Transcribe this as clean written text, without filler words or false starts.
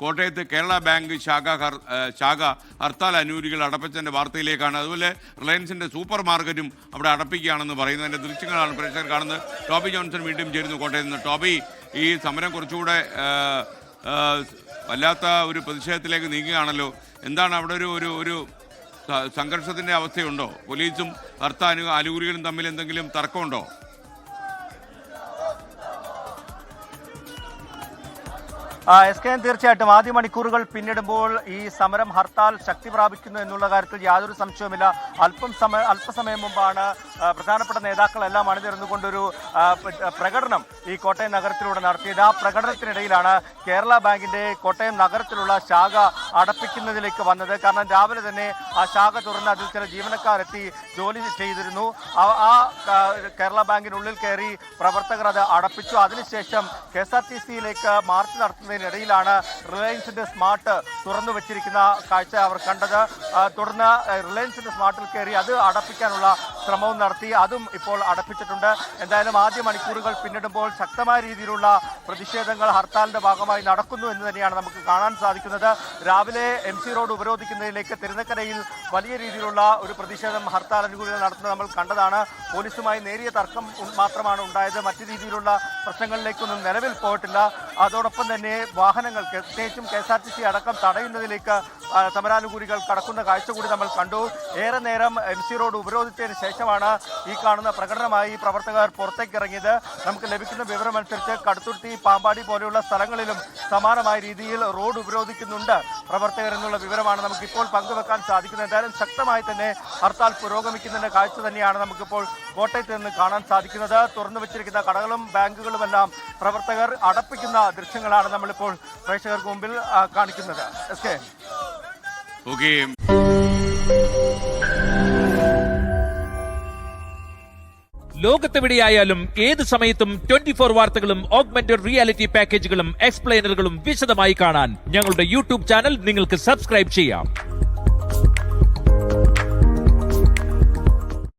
കോട്ടയത്ത് കേരള ബാങ്ക് ശാഖ ഹർത്താൽ അനുകൂലികൾ അടപ്പിച്ചതിൻ്റെ വാർത്തയിലേക്കാണ്. അതുപോലെ റിലയൻസിൻ്റെ സൂപ്പർ മാർക്കറ്റും അവിടെ അടപ്പിക്കുകയാണെന്ന് പറയുന്നതിൻ്റെ ദൃശ്യങ്ങളാണ് പ്രേക്ഷകർ കാണുന്നത്. ടോബി ജോൺസൺ വീണ്ടും ചേരുന്നു കോട്ടയത്ത് നിന്ന്. ടോബി, ഈ സമരം കുറച്ചുകൂടെ വല്ലാത്ത ഒരു പ്രതിഷേധത്തിലേക്ക് നീങ്ങുകയാണല്ലോ. എന്താണ് അവിടെ ഒരു സംഘർഷത്തിൻ്റെ അവസ്ഥയുണ്ടോ? പോലീസും ഹർത്താൽ അനുകൂലികളും തമ്മിൽ എന്തെങ്കിലും തർക്കമുണ്ടോ? തീർച്ചയായിട്ടും ആദ്യ മണിക്കൂറുകൾ പിന്നിടുമ്പോൾ ഈ സമരം ഹർത്താൽ ശക്തി പ്രാപിക്കുന്നു എന്നുള്ള കാര്യത്തിൽ യാതൊരു സംശയവുമില്ല. അല്പസമയം മുമ്പാണ് പ്രധാനപ്പെട്ട നേതാക്കളെല്ലാം അണിനിരന്നുകൊണ്ടൊരു പ്രകടനം ഈ കോട്ടയം നഗരത്തിലൂടെ നടത്തിയത്. ആ പ്രകടനത്തിനിടയിലാണ് കേരള ബാങ്കിന്റെ കോട്ടയം നഗരത്തിലുള്ള ശാഖ അടപ്പിക്കുന്നതിലേക്ക് വന്നത്. കാരണം രാവിലെ തന്നെ ആ ശാഖ തുറന്ന് അതിൽ ചില ജീവനക്കാരെത്തി ജോലി ചെയ്തിരുന്നു. ആ കേരള ബാങ്കിനുള്ളിൽ കയറി പ്രവർത്തകർ അത് അടപ്പിച്ചു. അതിനുശേഷം KSRTCയിലേക്ക് മാർച്ച് നടത്തുന്നതിനിടയിലാണ് റിലയൻസിന്റെ സ്മാർട്ട് തുറന്നു വെച്ചിരിക്കുന്ന കാഴ്ച അവർ കണ്ടത്. തുടർന്ന് റിലയൻസിന്റെ സ്മാർട്ടിൽ കയറി അത് അടപ്പിക്കാനുള്ള ശ്രമവും നടത്തി. അതും ഇപ്പോൾ അടപ്പിച്ചിട്ടുണ്ട്. എന്തായാലും ആദ്യ മണിക്കൂറുകൾ പിന്നിടുമ്പോൾ ശക്തമായ രീതിയിലുള്ള പ്രതിഷേധങ്ങൾ ഹർത്താലിന്റെ ഭാഗമായി നടക്കുന്നു എന്ന് തന്നെയാണ് നമുക്ക് കാണാൻ സാധിക്കുന്നത്. രാവിലെ MC റോഡ് ഉപരോധിക്കുന്നതിലേക്ക് തിരുനക്കരയിൽ വലിയ രീതിയിലുള്ള ഒരു പ്രതിഷേധം ഹർത്താൽ അനുകൂലികൾ നടത്തുന്നത് നമ്മൾ കണ്ടതാണ്. പോലീസുമായി നേരിയ തർക്കം മാത്രമാണ് ഉണ്ടായത്. മറ്റു രീതിയിലുള്ള പ്രശ്നങ്ങളിലേക്കൊന്നും നിലവിൽ പോയിട്ടില്ല. അതോടൊപ്പം തന്നെ വാഹനങ്ങൾ പ്രത്യേകിച്ചും KSRTC അടക്കം തടയുന്നതിലേക്ക് സമരാനുകൂലികൾ കടക്കുന്ന കാഴ്ച കൂടി നമ്മൾ കണ്ടു. ഏറെ നേരം MC റോഡ് ഉപരോധിച്ചതിന് ശേഷമാണ് ഈ കാണുന്ന പ്രകടനമായി പ്രവർത്തകർ പുറത്തേക്ക് ഇറങ്ങിയത്. നമുക്ക് ലഭിക്കുന്ന വിവരമനുസരിച്ച് കടുത്തുരുത്തി, പാമ്പാടി പോലെയുള്ള സ്ഥലങ്ങളിലും സമാനമായ രീതിയിൽ റോഡ് ഉപരോധിക്കുന്നുണ്ട് പ്രവർത്തകർ എന്നുള്ള വിവരമാണ് നമുക്കിപ്പോൾ പങ്കുവെക്കാൻ സാധിക്കുന്നത്. എന്തായാലും ശക്തമായി തന്നെ ഹർത്താൽ പുരോഗമിക്കുന്നതിന്റെ കാഴ്ച തന്നെയാണ് നമുക്കിപ്പോൾ കോട്ടയത്ത് നിന്ന് കാണാൻ സാധിക്കുന്നത്. തുറന്നു വെച്ചിരിക്കുന്ന കടകളും ബാങ്കുകളുമെല്ലാം പ്രവർത്തകർ അടപ്പിക്കുന്ന ദൃശ്യങ്ങളാണ് നമ്മളിപ്പോൾ പ്രേക്ഷകർക്ക് മുമ്പിൽ കാണിക്കുന്നത്. ലോകത്തെവിടെയായാലും ഏത് സമയത്തും 24 വാർത്തകളും ഓഗ്മെന്റഡ് റിയാലിറ്റി പാക്കേജുകളും എക്സ്പ്ലെയിനറുകളും വിശദമായി കാണാൻ ഞങ്ങളുടെ YouTube ചാനൽ നിങ്ങൾക്ക് സബ്സ്ക്രൈബ് ചെയ്യാം.